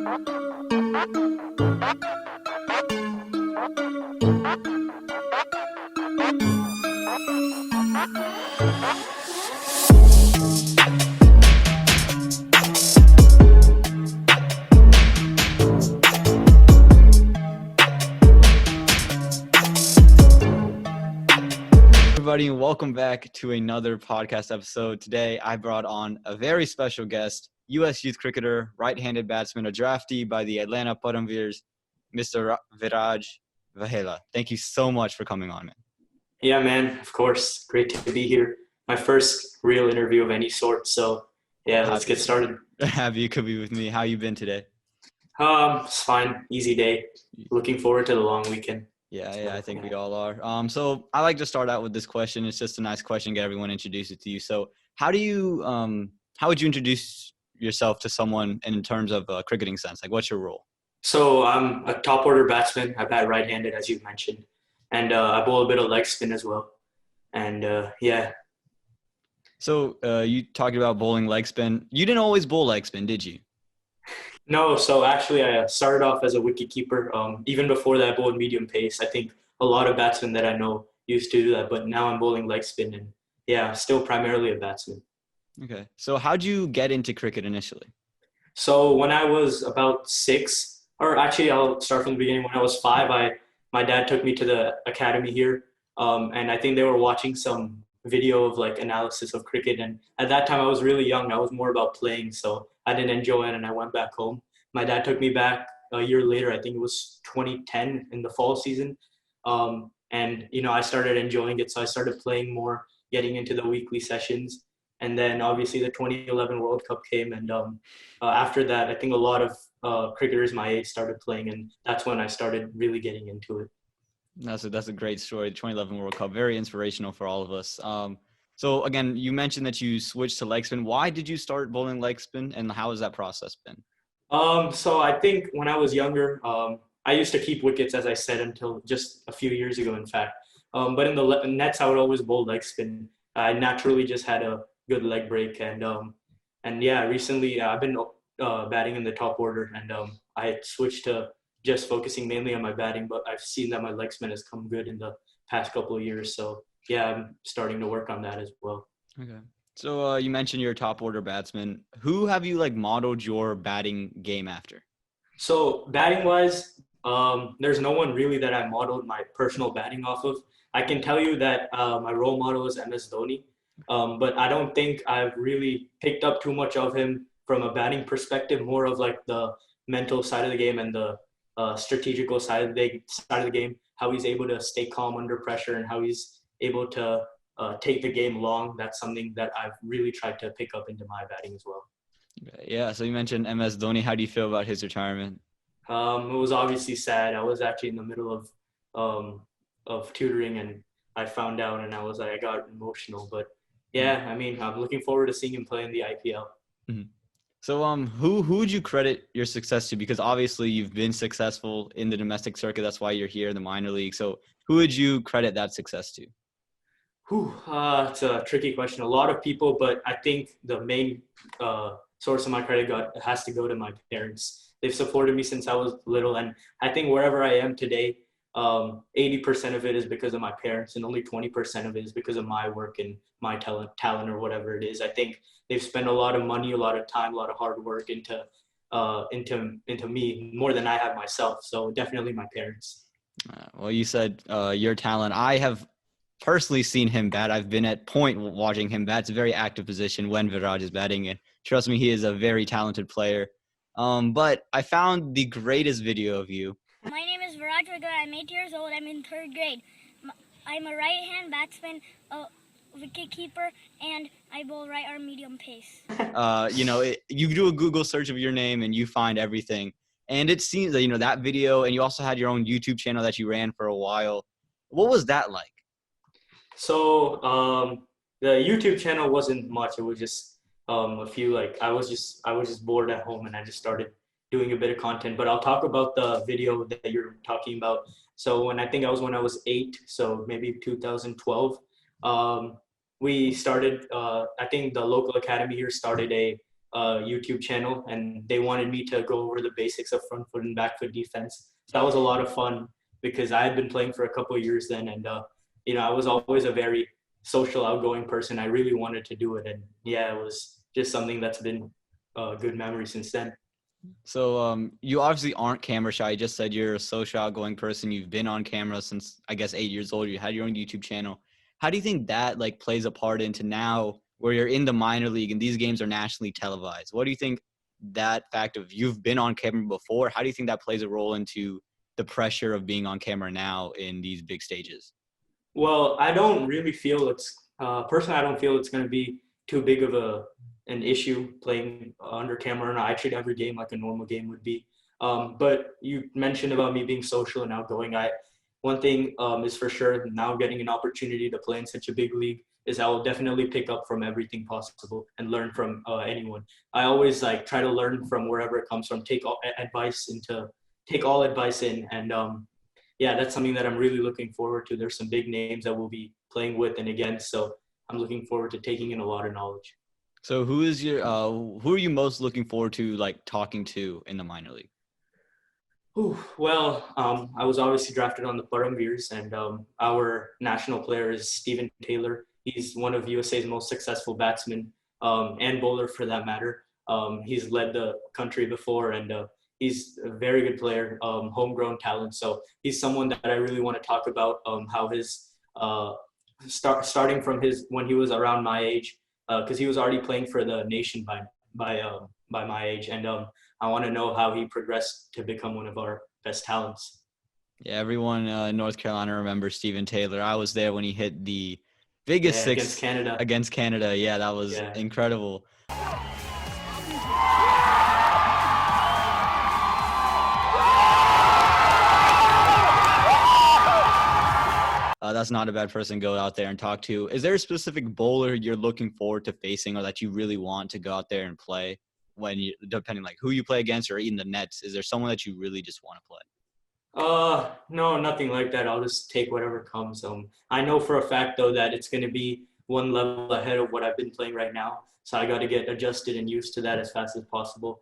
Everybody, and welcome back to another podcast episode. Today, I brought on a very special guest, U.S. youth cricketer, right-handed batsman, a draftee by the Atlanta Param Veers, Mr. Viraj Vaghela. Thank you so much for coming on, man. Yeah, man, of course. Great to be here. My first real interview of any sort. So, yeah, let's get started. Happy you could be with me. How you been today? It's fine. Easy day. Looking forward to the long weekend. Yeah, I think we all are. So I like to start out with this question. It's just a nice question, get everyone introduced to you. So how would you introduce yourself to someone in terms of a cricketing sense? Like, what's your role? So I'm a top order batsman. I bat right-handed, as you mentioned. And I bowl a bit of leg spin as well. And yeah. So you talked about bowling leg spin. You didn't always bowl leg spin, did you? No, so actually I started off as a wicketkeeper. Even before that, I bowled medium pace. I think a lot of batsmen that I know used to do that, but now I'm bowling leg spin, and yeah, still primarily a batsman. Okay. So how'd you get into cricket initially? So when I was about 6, or actually I'll start from the beginning. When I was 5, my dad took me to the academy here, and I think they were watching some video of like analysis of cricket, and at that time I was really young. I was more about playing, so I didn't enjoy it, and I went back home. My dad took me back a year later. I think it was 2010 in the fall season, and I started enjoying it, so I started playing more, getting into the weekly sessions, and then obviously the 2011 World Cup came, and after that I think a lot of cricketers my age started playing, and that's when I started really getting into it. That's a great story. The 2011 World Cup, very inspirational for all of us. So again, you mentioned that you switched to leg spin. Why did you start bowling leg spin, and how has that process been? So I think when I was younger, I used to keep wickets, as I said, until just a few years ago, in fact. But in the nets, I would always bowl leg spin. I naturally just had a good leg break, and yeah, recently I've been batting in the top order, and I switched to just focusing mainly on my batting, but I've seen that my leg spin has come good in the past couple of years. So yeah, I'm starting to work on that as well. Okay. So you mentioned you're a top order batsman. Who have you modeled your batting game after? So batting wise, there's no one really that I modeled my personal batting off of. I can tell you that my role model is MS Dhoni, but I don't think I've really picked up too much of him from a batting perspective, more of like the mental side of the game and the strategical side of the game, how he's able to stay calm under pressure and how he's able to take the game long. That's something that I've really tried to pick up into my batting as well. Yeah, so you mentioned MS Dhoni. How do you feel about his retirement? It was obviously sad. I was actually in the middle of tutoring, and I found out, and I got emotional. But yeah, I mean, I'm looking forward to seeing him play in the IPL. Mm-hmm. So who would you credit your success to? Because obviously you've been successful in the domestic circuit. That's why you're here in the minor league. So who would you credit that success to? It's a tricky question. A lot of people, but I think the main source of my credit has to go to my parents. They've supported me since I was little, and I think wherever I am today, 80% of it is because of my parents, and only 20% of it is because of my work and my talent or whatever it is. I think they've spent a lot of money, a lot of time, a lot of hard work into me, more than I have myself. So definitely my parents. Well, you said your talent. I have personally seen him bat. I've been at point watching him bat. It's a very active position when Viraj is batting, and trust me, he is a very talented player. But I found the greatest video of you. My name is Viraj Vaghela. I'm 8 years old. I'm in 3rd grade. I'm a right-hand batsman, a wicket-keeper, and I bowl right-arm medium pace. You do a Google search of your name and you find everything. And it seems that, that video, and you also had your own YouTube channel that you ran for a while. What was that like? So the YouTube channel wasn't much. It was just a few, I was just bored at home, and I just started doing a bit of content. But I'll talk about the video that you're talking about. So when I was 8, so maybe 2012, we started, I think the local academy here started YouTube channel, and they wanted me to go over the basics of front foot and back foot defense. So that was a lot of fun because I had been playing for a couple of years then, and I was always a very social, outgoing person. I really wanted to do it, and yeah, it was just something that's been a good memory since then. So you obviously aren't camera shy. You just said you're a social, outgoing person. You've been on camera since, I guess, 8 years old. You had your own YouTube channel. How do you think that like plays a part into now where you're in the minor league and these games are nationally televised? What do you think that fact of you've been on camera before, how do you think that plays a role into the pressure of being on camera now in these big stages? Well, I don't really feel personally, I don't feel it's going to be too big of an issue playing under camera. And I treat every game like a normal game would be. But you mentioned about me being social and outgoing. One thing is for sure, now getting an opportunity to play in such a big league is I will definitely pick up from everything possible and learn from anyone. I always like try to learn from wherever it comes from, take all advice in. And yeah, that's something that I'm really looking forward to. There's some big names that we'll be playing with and against. So I'm looking forward to taking in a lot of knowledge. So who are you most looking forward to like talking to in the minor league? Well, I was obviously drafted on the Param Veers, and our national player is Steven Taylor. He's one of USA's most successful batsmen and bowler for that matter. He's led the country before, and he's a very good player, homegrown talent. So he's someone that I really want to talk about how his starting from when he was around my age, because he was already playing for the nation by my age, and I want to know how he progressed to become one of our best talents. Yeah, everyone in North Carolina remembers Steven Taylor. I was there when he hit the biggest six against Canada. Yeah, that was incredible. That's not a bad person to go out there and talk to. Is there a specific bowler you're looking forward to facing or that you really want to go out there and play? Depending like who you play against or even the nets, is there someone that you really just want to play? No, nothing like that. I'll just take whatever comes. I know for a fact though that it's going to be one level ahead of what I've been playing right now. So I got to get adjusted and used to that as fast as possible.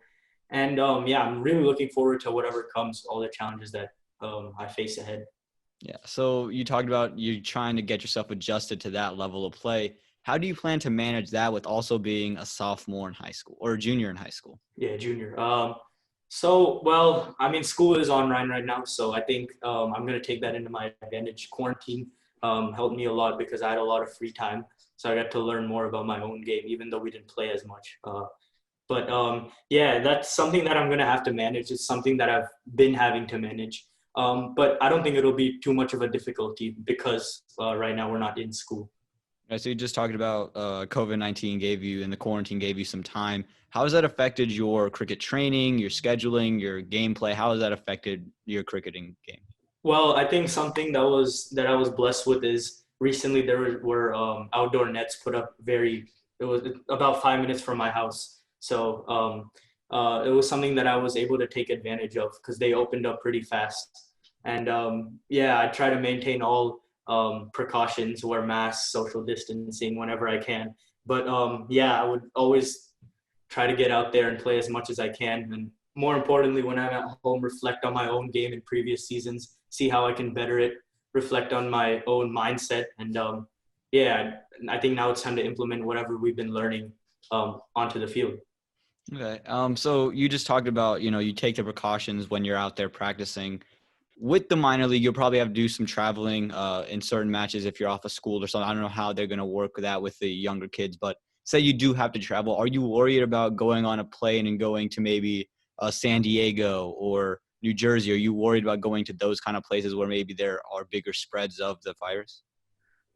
And yeah, I'm really looking forward to whatever comes, all the challenges that I face ahead. Yeah. So you talked about you trying to get yourself adjusted to that level of play. How do you plan to manage that with also being a sophomore in high school or a junior in high school? Yeah, junior. Well, I mean, school is online right now, so I think I'm going to take that into my advantage. Quarantine helped me a lot because I had a lot of free time, so I got to learn more about my own game, even though we didn't play as much. But yeah, that's something that I'm going to have to manage. It's something that I've been having to manage. But I don't think it'll be too much of a difficulty because right now we're not in school. Right, so you just talked about COVID-19 and the quarantine gave you some time. How has that affected your cricket training, your scheduling, your gameplay? How has that affected your cricketing game? Well, I think something that I was blessed with is recently there were outdoor nets put up it was about 5 minutes from my house. So it was something that I was able to take advantage of because they opened up pretty fast. And yeah, I try to maintain all precautions, wear masks, social distancing whenever I can. But yeah, I would always try to get out there and play as much as I can. And more importantly, when I'm at home, reflect on my own game in previous seasons, see how I can better it, reflect on my own mindset. And yeah, I think now it's time to implement whatever we've been learning onto the field. Okay. So you just talked about, you take the precautions when you're out there practicing. With the minor league, you'll probably have to do some traveling in certain matches if you're off of school or something. I don't know how they're going to work that with the younger kids, but say you do have to travel. Are you worried about going on a plane and going to maybe San Diego or New Jersey? Are you worried about going to those kind of places where maybe there are bigger spreads of the virus?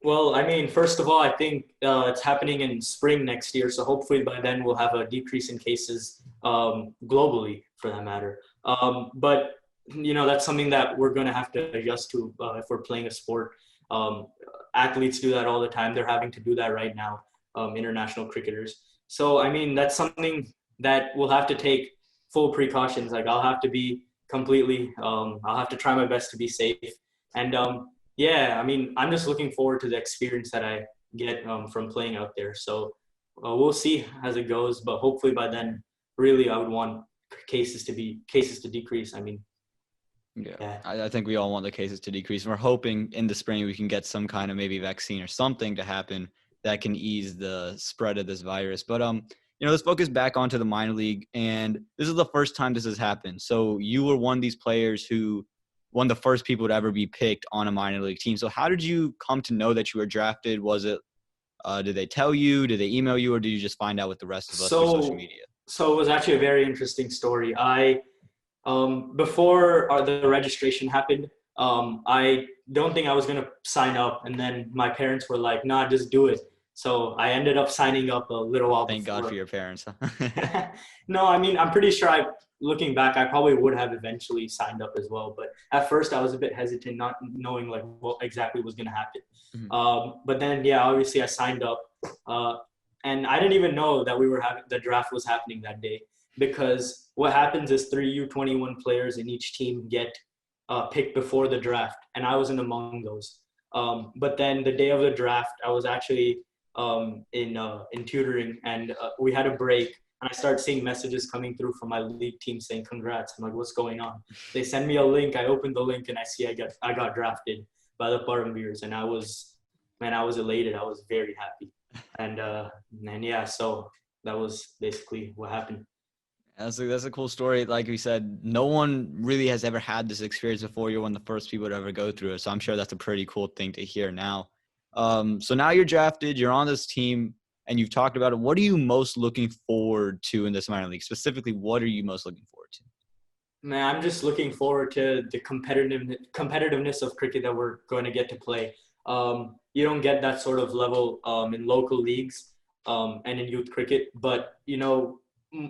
Well, I mean, first of all, I think it's happening in spring next year. So hopefully by then we'll have a decrease in cases globally for that matter. But that's something that we're going to have to adjust to if we're playing a sport. Athletes do that all the time. They're having to do that right now, international cricketers. So, I mean, that's something that we'll have to take full precautions. Like I'll have to be I'll have to try my best to be safe. And yeah, I mean, I'm just looking forward to the experience that I get from playing out there. So we'll see as it goes. But hopefully by then, really, I would want cases to decrease. I mean, yeah. I think we all want the cases to decrease. We're hoping in the spring we can get some kind of maybe vaccine or something to happen that can ease the spread of this virus. But let's focus back onto the minor league. And this is the first time this has happened. So you were one of these players who one of the first people to ever be picked on a minor league team. So how did you come to know that you were drafted? Was it did they tell you? Did they email you? Or did you just find out with the rest of us through social media? So it was actually a very interesting story. Before the registration happened, I don't think I was going to sign up. And then my parents were like, nah, just do it. So I ended up signing up a little while Thank before. God for your parents. Huh? No, I mean, I'm pretty sure looking back, I probably would have eventually signed up as well. But at first I was a bit hesitant, not knowing like what exactly was going to happen. Mm-hmm. But then, yeah, obviously I signed up. And I didn't even know that the draft was happening that day, because what happens is 3 U21 players in each team get picked before the draft, and I wasn't among those. But then the day of the draft, I was actually in tutoring, and we had a break, and I started seeing messages coming through from my league team saying congrats. I'm like, what's going on? They send me a link. I opened the link and I see I got drafted by the Param Veers, and I was elated. I was very happy. And yeah, so that was basically what happened. That's a cool story. Like we said, no one really has ever had this experience before. You're one of the first people to ever go through it. So I'm sure that's a pretty cool thing to hear now. So now you're drafted, you're on this team, and you've talked about it. What are you most looking forward to in this minor league? Specifically, what are you most looking forward to? Man, I'm just looking forward to the competitiveness of cricket that we're going to get to play. You don't get that sort of level in local leagues and in youth cricket. But,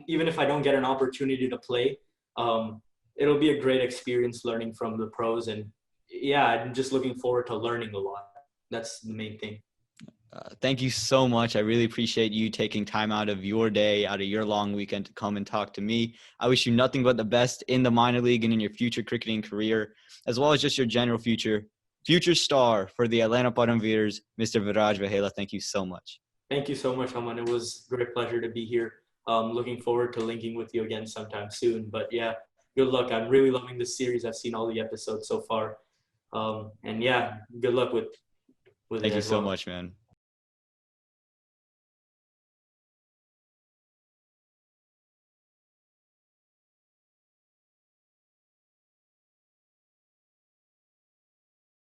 even if I don't get an opportunity to play, it'll be a great experience learning from the pros. And, yeah, I'm just looking forward to learning a lot. That's the main thing. Thank you so much. I really appreciate you taking time out of your day, out of your long weekend to come and talk to me. I wish you nothing but the best in the minor league and in your future cricketing career, as well as just your general future star for the Atlanta Param Veers, Mr. Viraj Vaghela. Thank you so much. Thank you so much, Aaman. It was a great pleasure to be here. Looking forward to linking with you again sometime soon. But yeah, good luck. I'm really loving this series. I've seen all the episodes so far. And yeah, good luck with Thank you so much, man.